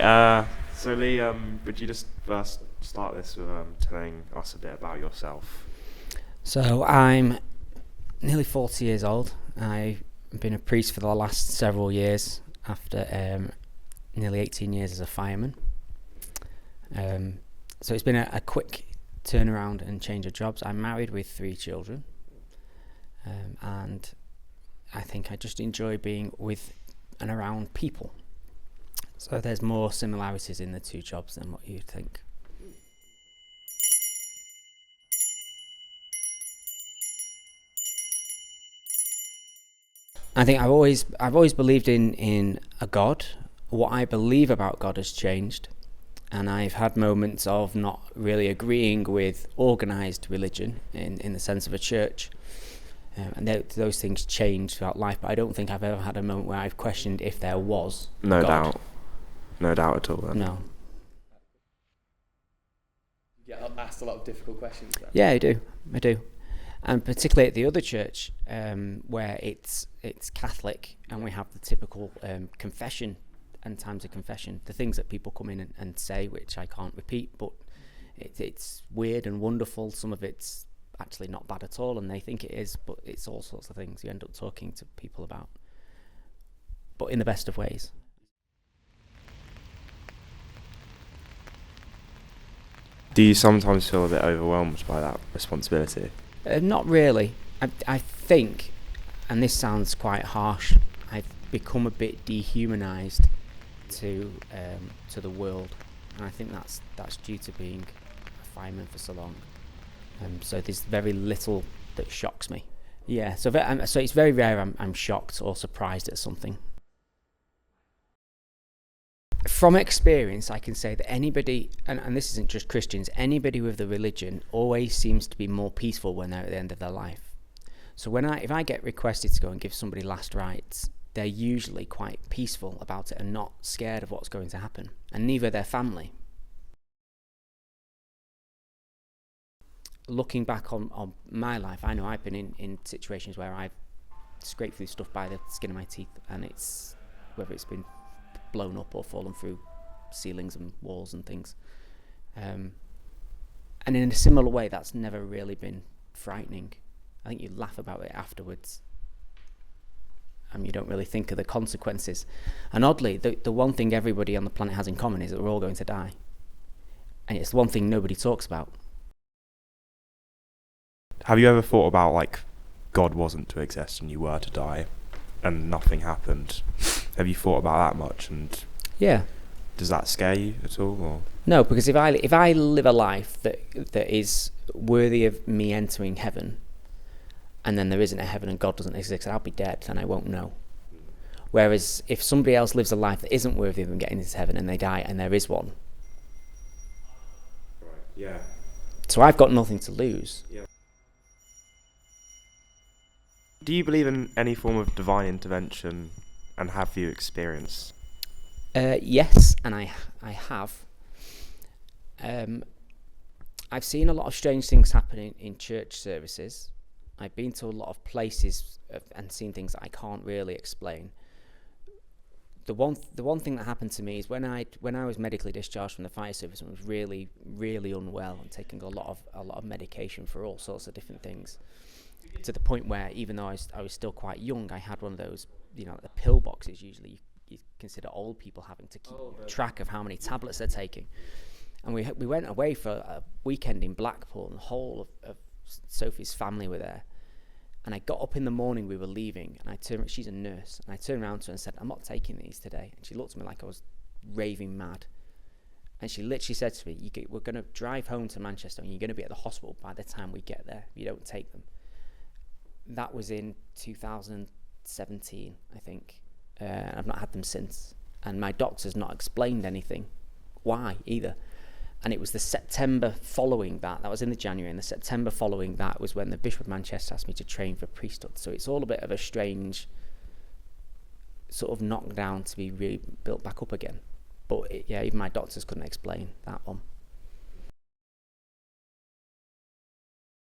So Lee, would you just first start this with telling us a bit about yourself? So I'm nearly 40 years old. I've been a priest for the last several years after nearly 18 years as a fireman. So it's been a quick turnaround and change of jobs. I'm married with 3 children, and I think I just enjoy being with and around people. So there's more similarities in the 2 jobs than what you'd think. I think I've always believed in a God. What I believe about God has changed, and I've had moments of not really agreeing with organised religion in the sense of a church, and those things change throughout life. But I don't think I've ever had a moment where I've questioned if there was No God. No doubt at all. Then. No. You get asked a lot of difficult questions then. Yeah, I do. And particularly at the other church, where it's Catholic, and we have the typical confession and times of confession, the things that people come in and say, which I can't repeat, but it's weird and wonderful. Some of it's actually not bad at all, and they think it is, but it's all sorts of things you end up talking to people about, but in the best of ways. Do you sometimes feel a bit overwhelmed by that responsibility? Not really. I think, and this sounds quite harsh, I've become a bit dehumanised to the world, and I think that's due to being a fireman for so long. So there's very little that shocks me. Yeah. So it's very rare I'm shocked or surprised at something. From experience, I can say that anybody, and this isn't just Christians, anybody with the religion always seems to be more peaceful when they're at the end of their life. So if I get requested to go and give somebody last rites, they're usually quite peaceful about it and not scared of what's going to happen, and neither their family. Looking back on my life, I know I've been in situations where I've scraped through stuff by the skin of my teeth, and it's whether it's been blown up or fallen through ceilings and walls and things, and in a similar way, that's never really been frightening. I think you laugh about it afterwards, and you don't really think of the consequences. And oddly, the one thing everybody on the planet has in common is that we're all going to die, and it's the one thing nobody talks about. Have you ever thought about, like, God wasn't to exist and you were to die and nothing happened? Have you thought about that much? And Yeah. does that scare you at all? Or? No, because if I live a life that is worthy of me entering heaven, and then there isn't a heaven and God doesn't exist, I'll be dead and I won't know. Whereas if somebody else lives a life that isn't worthy of them getting into heaven and they die and there is one, Right. Yeah. so I've got nothing to lose. Yeah. Do you believe in any form of divine intervention, and have you experienced? Yes, and I have. I've seen a lot of strange things happening in church services. I've been to a lot of places and seen things that I can't really explain. The one thing that happened to me is when I was medically discharged from the fire service and was really, really unwell and taking a lot of medication for all sorts of different things, to the point where even though I was still quite young, I had one of those, the pill boxes usually you consider old people having to keep track of how many tablets they're taking. And we went away for a weekend in Blackpool, and the whole of Sophie's family were there. And I got up in the morning, we were leaving, and she's a nurse, and I turned around to her and said, "I'm not taking these today." And she looked at me like I was raving mad. And she literally said to me, "We're going to drive home to Manchester, and you're going to be at the hospital by the time we get there if you don't take them." That was in 2017, I think. I've not had them since. And my doctor's not explained anything. Why, either. And it was the September following that was in the January, and the September following that was when the Bishop of Manchester asked me to train for priesthood. So it's all a bit of a strange sort of knockdown to be really built back up again. But even my doctors couldn't explain that one.